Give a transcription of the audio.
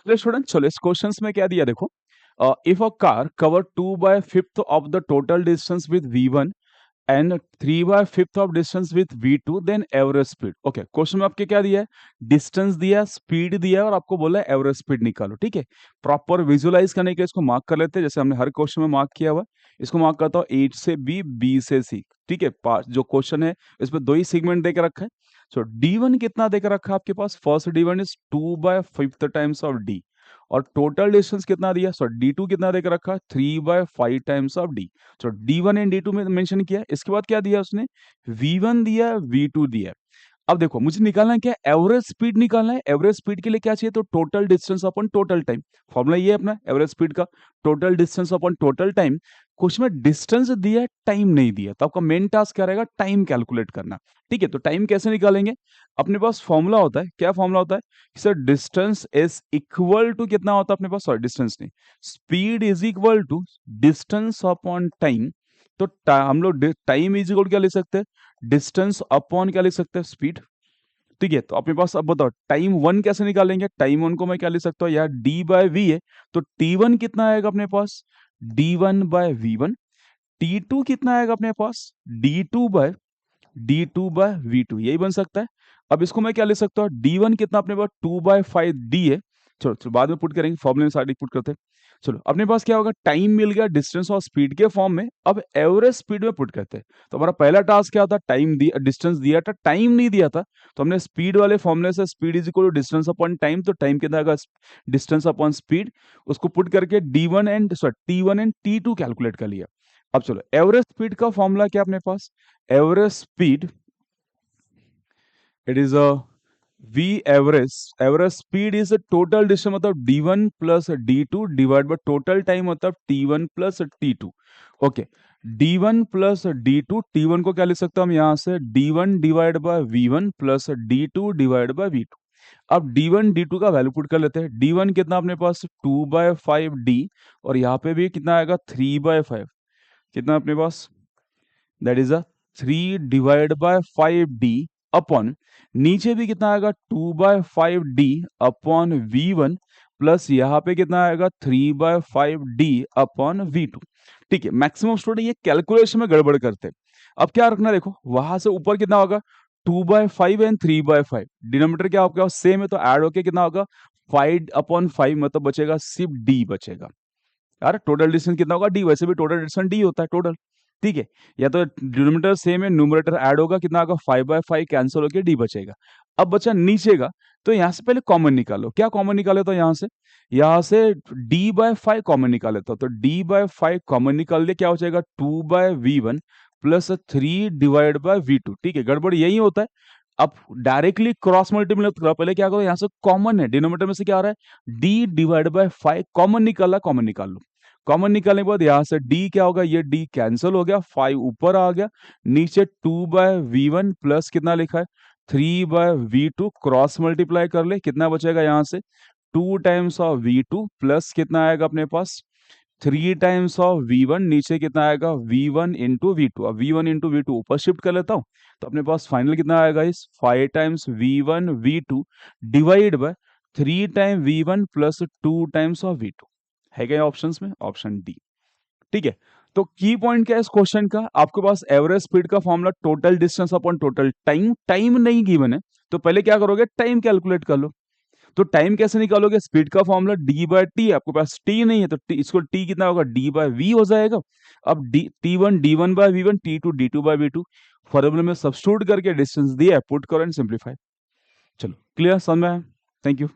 चलिए स्टूडेंट, चलो इस क्वेश्चन में क्या दिया देखो। If a car cover 2/5 of the total distance with V1 and 3/5 of distance with V2 then average speed. Okay, question में आपके क्या दिया है, डिस्टेंस दिया, स्पीड दिया और आपको बोला है एवरेज स्पीड निकालो। ठीक है, प्रॉपर विजुअलाइज करने के लिए इसको मार्क कर लेते हैं, जैसे हमने हर क्वेश्चन में मार्क किया हुआ है। इसको मार्क करता हूँ A से B, B से C। ठीक है, जो क्वेश्चन है इसमें दो ही सेगमेंट देकर रखा है। सो D1 कितना देकर रखा है आपके पास, first D1 is 2/5 times of D, और टोटल डिस्टेंस कितना दिया, सो D2 कितना देकर रखा है, 3/5 टाइम्स ऑफ D। तो D1 एंड D2 में मेंशन किया। इसके बाद क्या दिया उसने, V1 दिया, V2 दिया। अब देखो मुझे निकालना है क्या, एवरेज स्पीड निकालना है। एवरेज स्पीड के लिए क्या चाहिए, तो total distance upon total time. Formula ये है अपना एवरेज स्पीड का, total distance upon total time. कुछ में डिस्टेंस दिया है, टाइम नहीं दिया, तो आपका मेन टास्क क्या रहेगा, टाइम कैलकुलेट करना। ठीक है, तो टाइम कैसे निकालेंगे, अपने पास फॉर्मूला होता है, क्या फॉर्मूला होता है कि sir distance is equal to कितना होता है अपने पास, सॉरी डिस्टेंस नहीं, speed is equal to distance upon time. तो हम लोग टाइम इज इक्वल क्या लिख सकते हैं, डिस्टेंस अपॉन क्या लिख सकते हैं, स्पीड। ठीक है, तो अपने पास अब बताओ टाइम वन कैसे निकालेंगे। टाइम वन को मैं क्या लिख सकता हूँ यार, डी बाय वी है, तो टी वन कितना आएगा अपने पास, D1/V1। T2 कितना आएगा अपने पास, D2/V2, यही बन सकता है। अब इसको मैं क्या ले सकता हूँ, D1 कितना अपने पास 2/5D है। चलो चलो बाद में पुट करेंगे, फॉर्मूले में साइड पुट करते हैं। चलो अपने पास क्या होगा, टाइम मिल गया डिस्टेंस और स्पीड के फॉर्म में, अब एवरेज स्पीड में पुट करते हैं। तो हमारा पहला टास्क क्या था, टाइम दिया, डिस्टेंस दिया था, टाइम नहीं दिया था, तो हमने स्पीड वाले फॉर्मूले से speed is equal to distance upon time, तो टाइम कितना आएगा, डिस्टेंस अपॉन स्पीड, उसको पुट करके D1 and sorry T1 and T2 calculate कर लिया। अब चलो एवरेज स्पीड का फॉर्मूला क्या अपने पास, average speed it is a V average, average speed is total distance मतलब D1 plus D2 divide by total time मतलब T1 plus T2। Okay, D1 plus D2, T1 को क्या लिख सकता हूं हम यहां से, D1 divide by V1 plus D2 divide bye V2। अब D1 D2 का वैल्यू पुट कर लेते हैं। D1 कितना अपने पास 2/5D, और यहाँ पे भी कितना आएगा 3/5, कितना अपने पास, that is a 3/5D upon, नीचे भी कितना आएगा 2/5D अपॉन V1 प्लस यहाँ पे कितना आएगा 3/5D अपॉन V2। ठीक है, मैक्सिमम स्टूडेंट ये कैलकुलेशन में गड़बड़ करते हैं। अब क्या रखना, देखो वहां से ऊपर कितना होगा 2/5 एंड 3/5, डिनोमिनेटर क्या आपके पास सेम है, तो ऐड होके कितना होगा 5/5, मतलब बचेगा सिर्फ D बचेगा। यार टोटल डिस्टेंस कितना होगा D, वैसे भी टोटल डिस्टेंस D होता है टोटल। ठीक है, या तो डिनोमिनेटर सेम है, न्यूमरेटर ऐड होगा, कितना होगा 5/5 कैंसिल होकर D बचेगा। अब बचा नीचे का, तो यहां से पहले कॉमन निकालो। क्या कॉमन निकाले, तो यहां से D/5 कॉमन निकाले, तो D/5 कॉमन निकाल लिया, क्या बचेगा 2/V1 plus 3 divide by V2। ठीक है, गड़बड़ यही होता है। अब डायरेक्टली क्रॉस मल्टीप्लाई करो, पहले क्या करो, यहां से कॉमन है, डिनोमिनेटर में से क्या आ रहा है D डिवाइड बाय 5, कॉमन निकाला, कॉमन निकाल लो। कॉमन निकालने के बाद यहां से D क्या होगा, ये D कैंसिल हो गया, 5 ऊपर आ गया, नीचे 2/V1 प्लस कितना लिखा है 3/V2, क्रॉस मल्टीप्लाई कर ले, कितना बचेगा यहां से 2 टाइम्स ऑफ V2 प्लस कितना आएगा अपने पास 3 टाइम्स ऑफ V1, नीचे कितना आएगा V1 इंटू V2। अब V1 इंटू V2 ऊपर शिफ्ट कर लेता हूं, तो अपने पास फाइनल कितना आएगा इस 5 times V1 V2 divide by 3 time V1 plus 2 times of V2। है क्या ऑप्शंस में, ऑप्शन डी। ठीक है, तो की पॉइंट क्या है इस क्वेश्चन का, आपके पास एवरेज स्पीड का formula total distance upon total time, time नहीं गिवन है, तो पहले क्या करोगे, टाइम कैलकुलेट कर लो। तो टाइम कैसे निकालोगे, स्पीड का फॉर्मूला D/T है, आपके पास T नहीं है, तो इसको T कितना होगा D/V हो जाएगा। अब T1 D1/V1, T2 D2/V2, फॉर्मूले में सब्स्टिट्यूट करके डिस्टेंस दिया है, पुट करो एंड सिंप्लीफाई। चलो क्लियर, समझ में आया, थैंक यू।